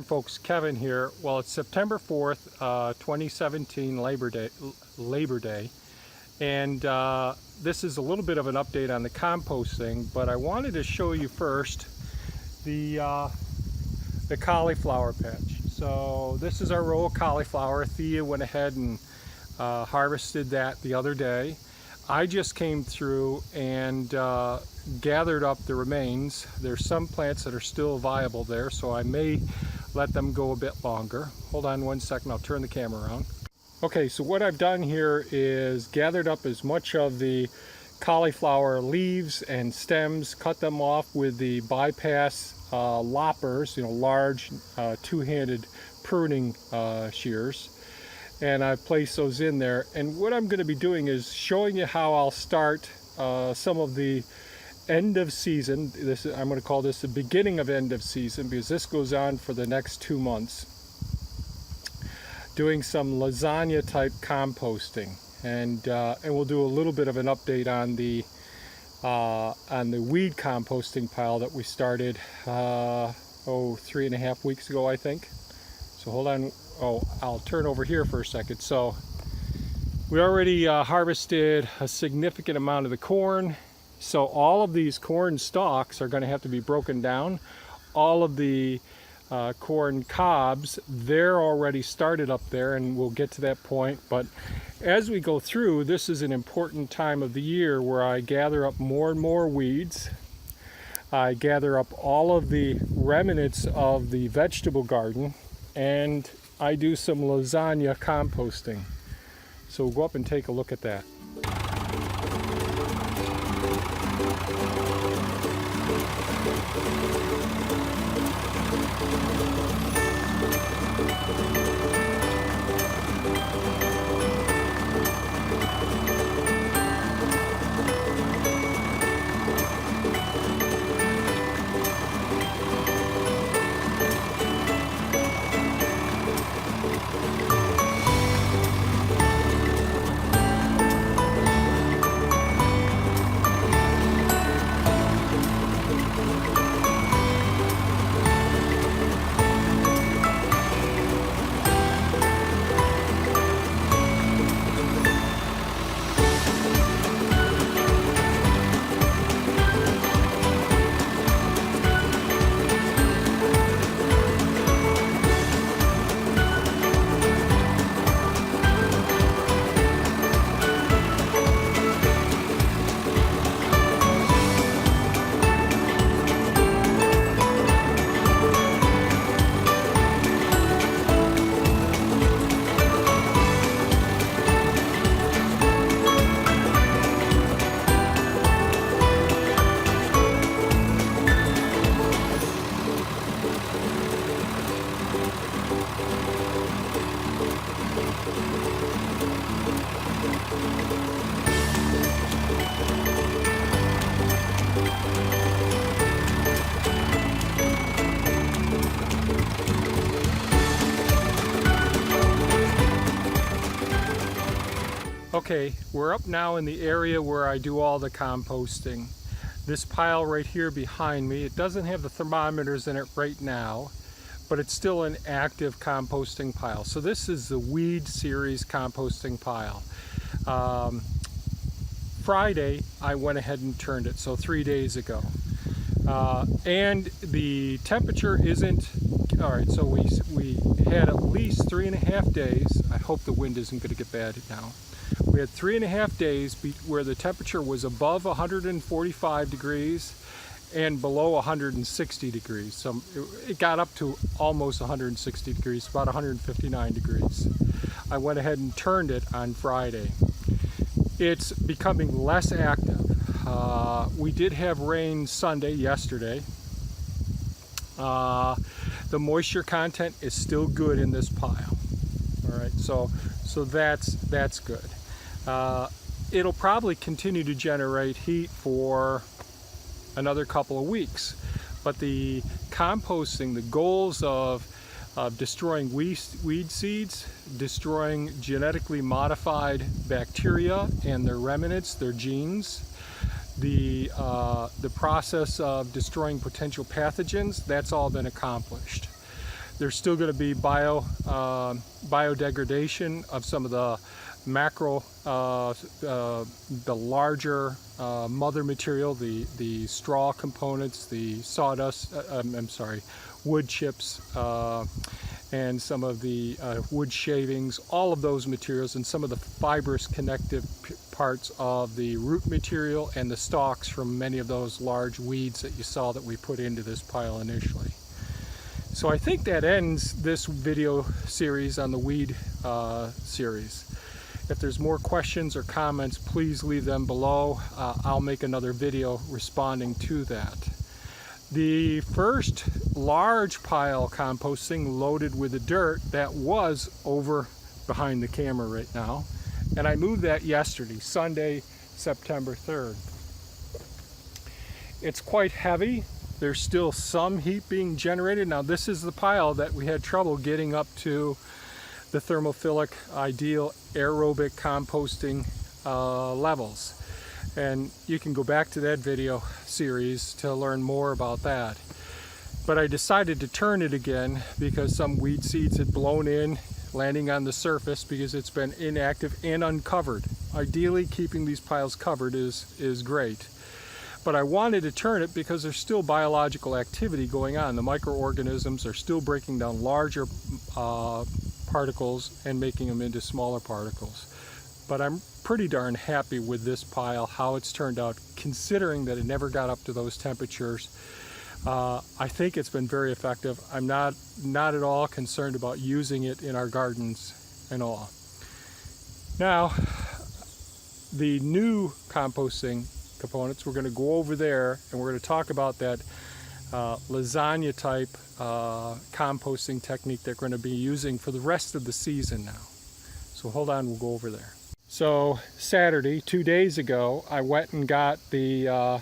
morning, folks. Kevin here. Well, it's September 4th, 2017, Labor Day, and this is a little bit of an update on the composting, but I wanted to show you first the cauliflower patch. So this is our row of cauliflower. Thea went ahead and harvested that the other day. I just came through and gathered up the remains. There's some plants that are still viable there, so I may let them go a bit longer. Hold on one second, I'll turn the camera around. Okay, so what I've done here is gathered up as much of the cauliflower leaves and stems, cut them off with the bypass loppers, large two-handed pruning shears. And I place those in there. And what I'm going to be doing is showing you how I'll start some of the end of season. I'm going to call this the beginning of end of season, because this goes on for the next 2 months. Doing some lasagna type composting, and we'll do a little bit of an update on the weed composting pile that we started 3.5 weeks ago, I think. So hold on. I'll turn over here for a second. So we already harvested a significant amount of the corn. So all of these corn stalks are going to have to be broken down. All of the corn cobs, they're already started up there, and we'll get to that point. But as we go through, this is an important time of the year where I gather up more and more weeds. I gather up all of the remnants of the vegetable garden, and I do some lasagna composting. So we'll go up and take a look at that. Okay, we're up now in the area where I do all the composting. This pile right here behind me, it doesn't have the thermometers in it right now, but it's still an active composting pile. So this is the weed series composting pile. Friday, I went ahead and turned it, so 3 days ago. And the temperature isn't, all right, so we had at least 3.5 days. I hope the wind isn't gonna get bad now. We had 3.5 days where the temperature was above 145 degrees and below 160 degrees. So it got up to almost 160 degrees, about 159 degrees. I went ahead and turned it on Friday. It's becoming less active. We did have rain Sunday, yesterday. The moisture content is still good in this pile. All right, so that's good. It'll probably continue to generate heat for another couple of weeks, but the composting, the goals of destroying weed seeds, destroying genetically modified bacteria and their remnants, their genes, the process of destroying potential pathogens, that's all been accomplished. There's still going to be biodegradation of some of the macro, the larger mother material, the straw components, the sawdust, wood chips, and some of the wood shavings, all of those materials, and some of the fibrous connective parts of the root material and the stalks from many of those large weeds that you saw that we put into this pile initially. So I think that ends this video series on the weed series. If there's more questions or comments, please leave them below. I'll make another video responding to that. The first large pile composting loaded with the dirt, that was over behind the camera right now. And I moved that yesterday, Sunday, September 3rd. It's quite heavy. There's still some heat being generated. Now this is the pile that we had trouble getting up to the thermophilic ideal aerobic composting levels. And you can go back to that video series to learn more about that. But I decided to turn it again because some weed seeds had blown in, landing on the surface because it's been inactive and uncovered. Ideally, keeping these piles covered is great. But I wanted to turn it because there's still biological activity going on. The microorganisms are still breaking down larger particles and making them into smaller particles. But I'm pretty darn happy with this pile, how it's turned out, considering that it never got up to those temperatures. I think it's been very effective. I'm not at all concerned about using it in our gardens and all. Now, the new composting components, we're going to go over there and we're going to talk about that lasagna type composting technique that we're going to be using for the rest of the season now. So hold on, we'll go over there. So Saturday, 2 days ago, I went and got the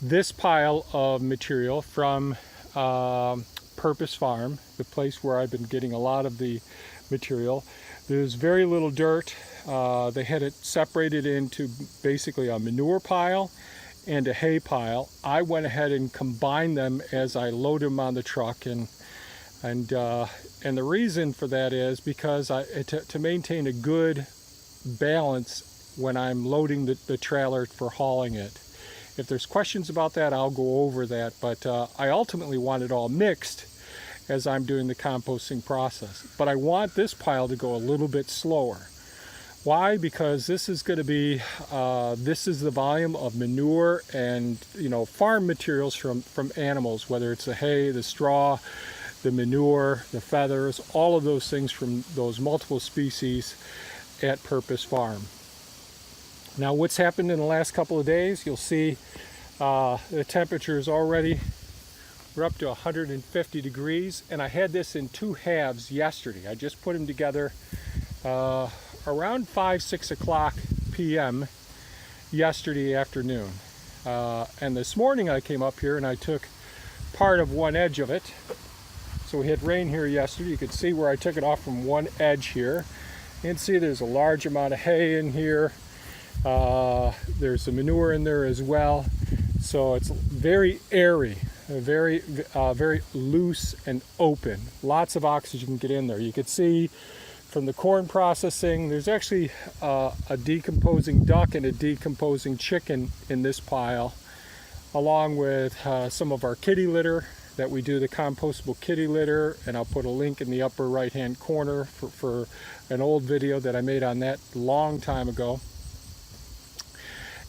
this pile of material from Purpose Farm, the place where I've been getting a lot of the material. There's very little dirt. They had it separated into basically a manure pile and a hay pile. I went ahead and combined them as I loaded them on the truck, and the reason for that is because to maintain a good balance when I'm loading the trailer for hauling it. If there's questions about that, I'll go over that, but I ultimately want it all mixed as I'm doing the composting process. But I want this pile to go a little bit slower. Why? Because this is going to be, this is the volume of manure and, you know, farm materials from animals, whether it's the hay, the straw, the manure, the feathers, all of those things from those multiple species at Purpose Farm. Now what's happened in the last couple of days, you'll see the temperature is already, we're up to 150 degrees, and I had this in two halves yesterday. I just put them together around 5-6 o'clock p.m. yesterday afternoon. And this morning I came up here and I took part of one edge of it. So we had rain here yesterday. You could see where I took it off from one edge here. You can see there's a large amount of hay in here. There's some manure in there as well. So it's very airy, very loose and open. Lots of oxygen get in there. You could see from the corn processing, there's actually a decomposing duck and a decomposing chicken in this pile, along with some of our kitty litter that we do, the compostable kitty litter, and I'll put a link in the upper right hand corner for an old video that I made on that a long time ago.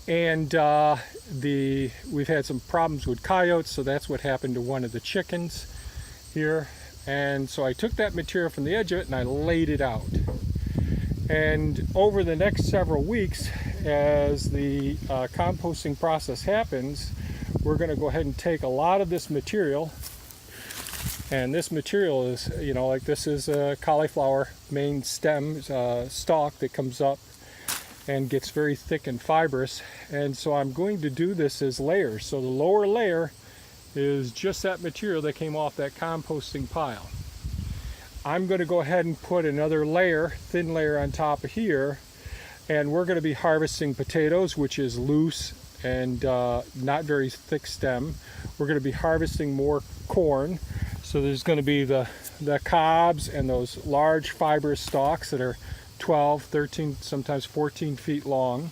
And we've had some problems with coyotes, so that's what happened to one of the chickens here. And so I took that material from the edge of it and I laid it out. And over the next several weeks, as the composting process happens, we're going to go ahead and take a lot of this material. And this material is, you know, like this is a cauliflower main stem stalk that comes up and gets very thick and fibrous. And so I'm going to do this as layers. So the lower layer is just that material that came off that composting pile. I'm going to go ahead and put another layer, thin layer on top of here, and we're going to be harvesting potatoes, which is loose and not very thick stem. We're going to be harvesting more corn. So So there's going to be the cobs and those large fibrous stalks that are 12, 13, sometimes 14 feet long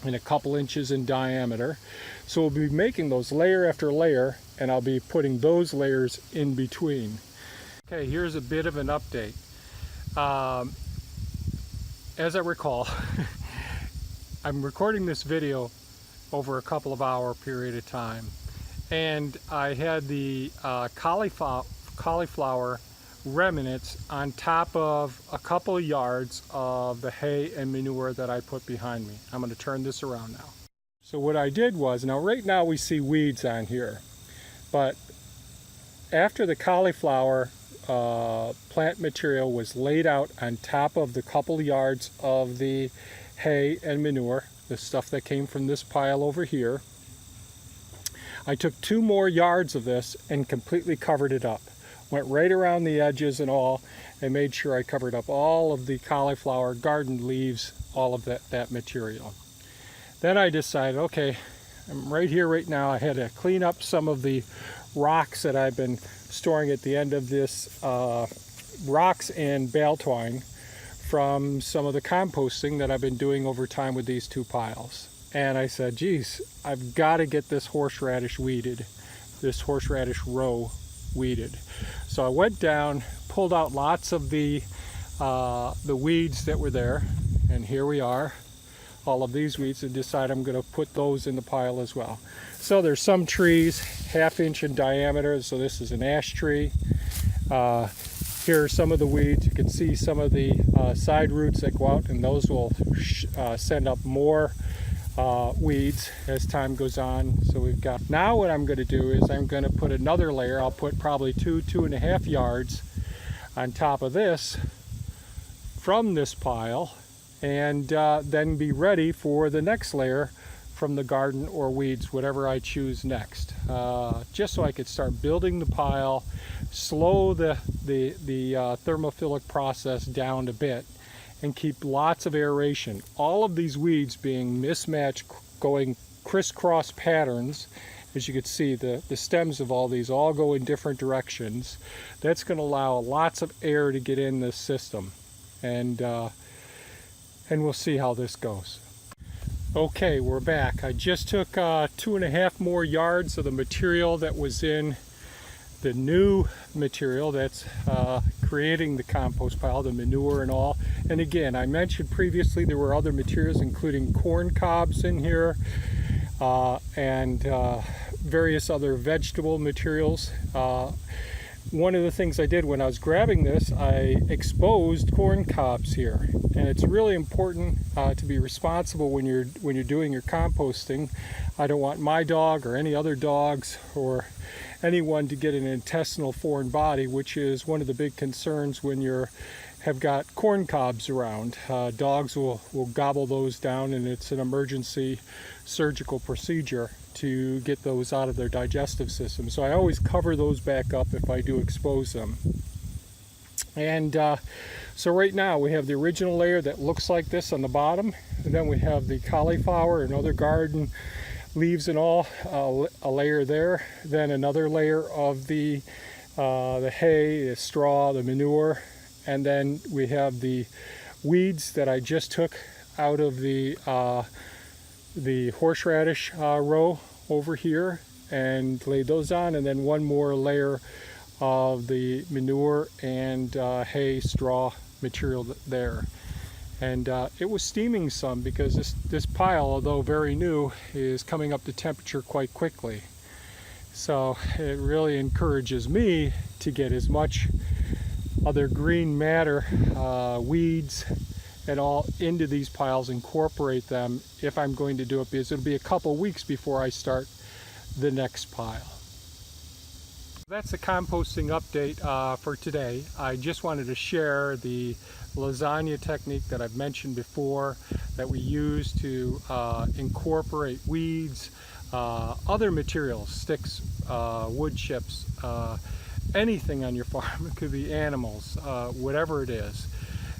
and a couple inches in diameter. So we'll be making those layer after layer, and I'll be putting those layers in between. Okay, here's a bit of an update. As I recall, I'm recording this video over a couple of hour period of time, and I had the cauliflower remnants on top of a couple of yards of the hay and manure that I put behind me. I'm going to turn this around now. So what I did was, now right now we see weeds on here, but after the cauliflower plant material was laid out on top of the couple yards of the hay and manure, the stuff that came from this pile over here, I took 2 more yards of this and completely covered it up. Went right around the edges and all, and made sure I covered up all of the cauliflower garden leaves, all of that material. Then I decided, okay, I'm right here right now. I had to clean up some of the rocks that I've been storing at the end of this, rocks and bale twine from some of the composting that I've been doing over time with these 2 piles. And I said, geez, I've got to get this horseradish weeded, this horseradish row weeded. So I went down, pulled out lots of the weeds that were there, and here we are, all of these weeds, and decided I'm going to put those in the pile as well. So there's some trees 1/2 inch in diameter, so this is an ash tree. Here are some of the weeds. You can see some of the side roots that go out, and those will send up more weeds as time goes on. So we've got, now what I'm going to do is I'm going to put another layer. I'll put probably 2.5 yards on top of this from this pile, and then be ready for the next layer from the garden or weeds, whatever I choose next, just so I could start building the pile, slow the thermophilic process down a bit, and keep lots of aeration. All of these weeds being mismatched, going crisscross patterns. As you can see, the stems of all these all go in different directions. That's going to allow lots of air to get in this system, and we'll see how this goes. Okay, we're back. I just took 2.5 more yards of the material that was in the new material that's creating the compost pile, the manure and all. And again, I mentioned previously there were other materials, including corn cobs in here, and various other vegetable materials. One of the things I did when I was grabbing this, I exposed corn cobs here, and it's really important to be responsible when you're doing your composting. I don't want my dog or any other dogs or anyone to get an intestinal foreign body, which is one of the big concerns when you have got corn cobs around. Dogs will gobble those down, and it's an emergency surgical procedure to get those out of their digestive system. So I always cover those back up if I do expose them. And so right now we have the original layer that looks like this on the bottom, and then we have the cauliflower and other garden leaves and all, a layer there, then another layer of the hay, the straw, the manure, and then we have the weeds that I just took out of the horseradish row over here and laid those on, and then one more layer of the manure and hay, straw material there. And it was steaming some because this pile, although very new, is coming up to temperature quite quickly. So it really encourages me to get as much other green matter, weeds and all, into these piles, incorporate them if I'm going to do it, because it'll be a couple weeks before I start the next pile. That's the composting update for today. I just wanted to share the lasagna technique that I've mentioned before, that we use to incorporate weeds, other materials, sticks, wood chips, anything on your farm. It could be animals, whatever it is.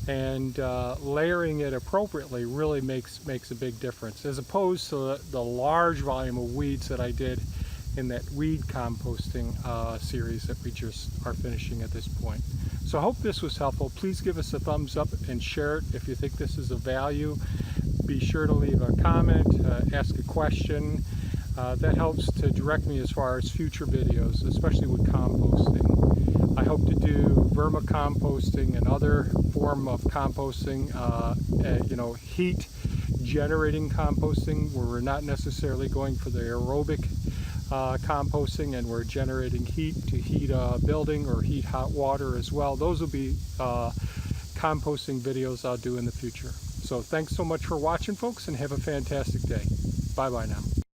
And layering it appropriately really makes a big difference, as opposed to the large volume of weeds that I did in that weed composting series that we just are finishing at this point. So I hope this was helpful. Please give us a thumbs up and share it if you think this is of value. Be sure to leave a comment, ask a question. That helps to direct me as far as future videos, especially with composting. I hope to do vermicomposting and other form of composting, heat generating composting, where we're not necessarily going for the aerobic composting and we're generating heat to heat a building or heat hot water as well. Those will be composting videos I'll do in the future. So thanks so much for watching, folks, and have a fantastic day. Bye bye now.